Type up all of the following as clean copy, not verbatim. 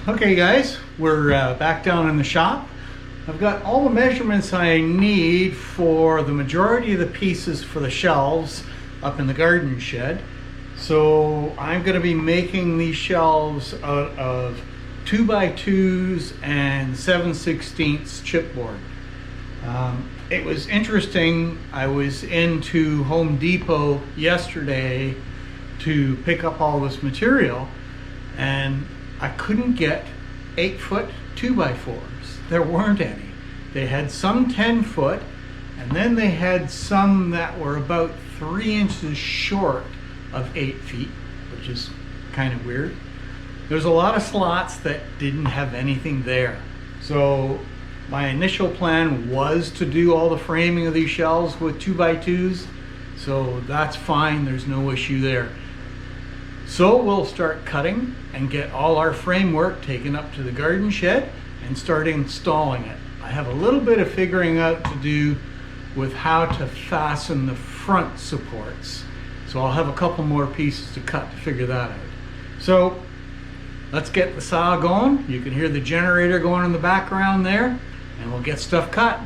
Okay guys, we're back down in the shop. I've got all the measurements I need for the majority of the pieces for the shelves up in the garden shed. So I'm going to be making these shelves out of 2x2s and 7/16 chipboard. It was interesting. I was into Home Depot yesterday to pick up all this material, and I couldn't get 8-foot 2x4s. There weren't any. They had some 10-foot, and then they had some that were about 3 inches short of 8 feet, which is kind of weird. There's a lot of slots that didn't have anything there. So my initial plan was to do all the framing of these shelves with 2x2s, so that's fine, there's no issue there. So we'll start cutting and get all our framework taken up to the garden shed and start installing it. I have a little bit of figuring out to do with how to fasten the front supports. So I'll have a couple more pieces to cut to figure that out. So let's get the saw going. You can hear the generator going in the background there, and we'll get stuff cut.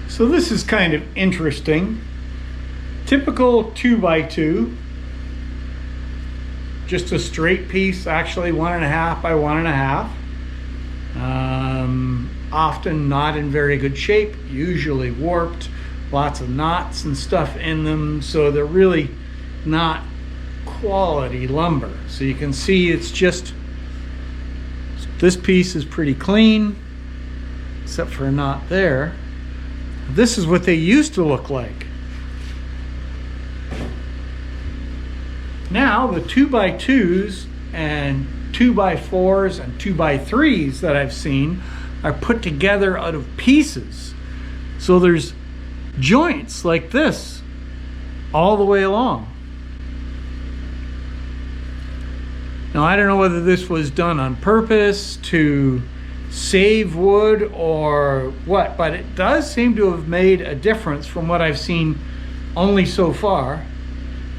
So this is kind of interesting. Typical 2x2, just a straight piece, actually 1.5 by 1.5. Often not in very good shape, usually warped, lots of knots and stuff in them, so they're really not quality lumber. So you can see it's just, this piece is pretty clean, except for a knot there. This is what they used to look like. Now the 2x2s and 2x4s and 2x3s that I've seen are put together out of pieces. So there's joints like this all the way along. Now I don't know whether this was done on purpose to save wood or what, but it does seem to have made a difference from what I've seen only so far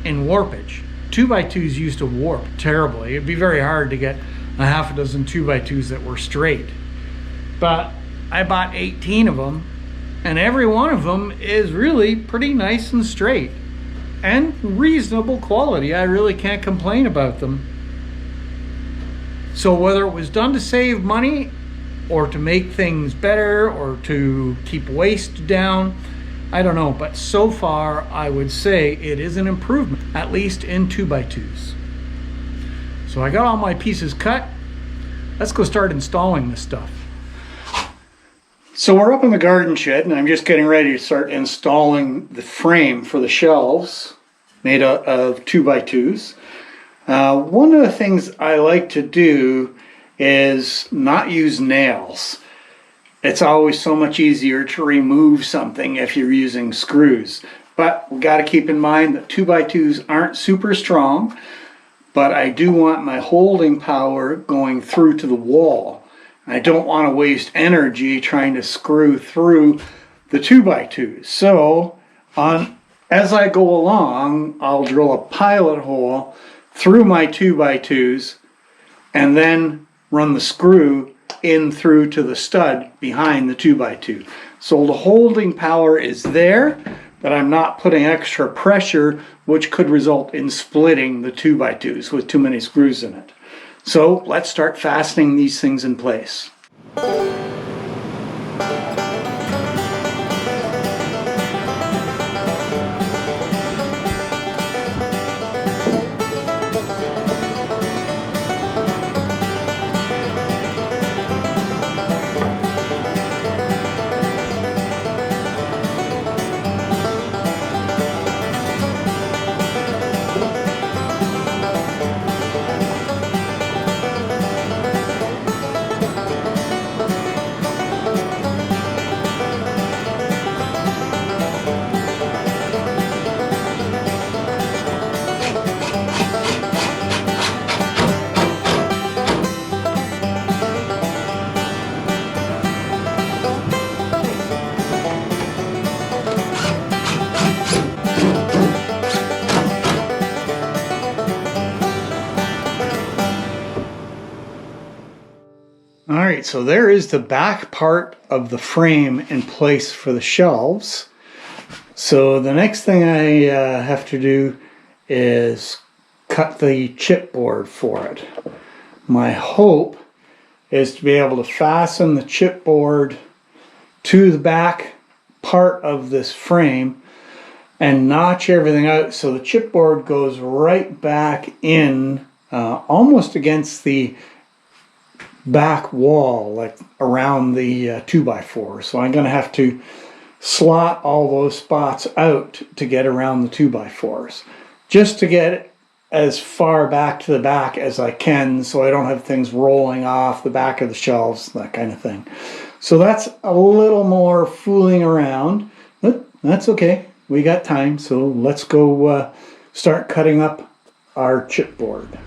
in warpage. 2x2s used to warp terribly. It'd be very hard to get a half a dozen 2x2s that were straight. But I bought 18 of them, and every one of them is really pretty nice and straight and reasonable quality. I really can't complain about them. So whether it was done to save money or to make things better or to keep waste down, I don't know, but so far I would say it is an improvement, at least in 2x2s. So I got all my pieces cut. Let's go start installing this stuff. So we're up in the garden shed, and I'm just getting ready to start installing the frame for the shelves made out of 2x2s. One of the things I like to do is not use nails. It's always so much easier to remove something if you're using screws. But we got to keep in mind that 2x2s aren't super strong, but I do want my holding power going through to the wall. I don't want to waste energy trying to screw through the 2x2s. So as I go along, I'll drill a pilot hole through my 2x2s and then run the screw in through to the stud behind the 2x2. So the holding power is there, but I'm not putting extra pressure, which could result in splitting the 2x2s with too many screws in it. So let's start fastening these things in place. right, so there is the back part of the frame in place for the shelves. So the next thing I have to do is cut the chipboard for it. My hope is to be able to fasten the chipboard to the back part of this frame and notch everything out so the chipboard goes right back in almost against the back wall, like around the 2x4. So I'm going to have to slot all those spots out to get around the 2x4s, just to get as far back to the back as I can so I don't have things rolling off the back of the shelves, that kind of thing. So that's a little more fooling around, but that's okay. We got time, so let's go start cutting up our chipboard.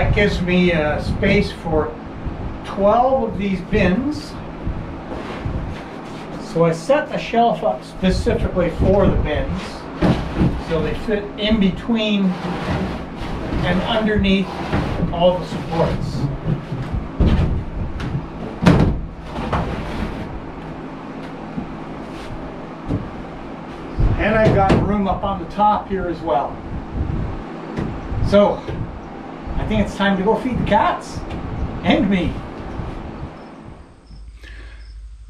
That gives me space for 12 of these bins. So I set the shelf up specifically for the bins, so they fit in between and underneath all the supports. And I've got room up on the top here as well. So I think it's time to go feed the cats and me.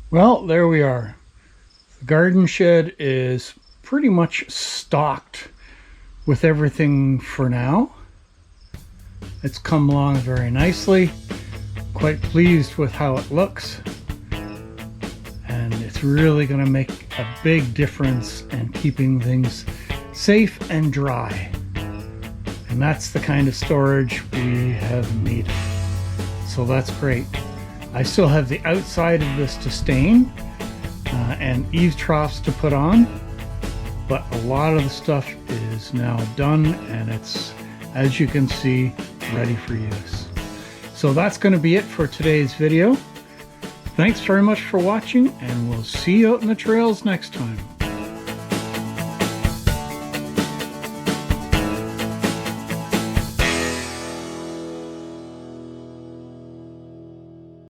Well, there we are. The garden shed is pretty much stocked with everything for now. It's come along very nicely. Quite pleased with how it looks. And it's really going to make a big difference in keeping things safe and dry. And that's the kind of storage we have needed. So that's great. I still have the outside of this to stain and eaves troughs to put on, but a lot of the stuff is now done and it's, as you can see, ready for use. So that's going to be it for today's video. Thanks very much for watching, and we'll see you out in the trails next time.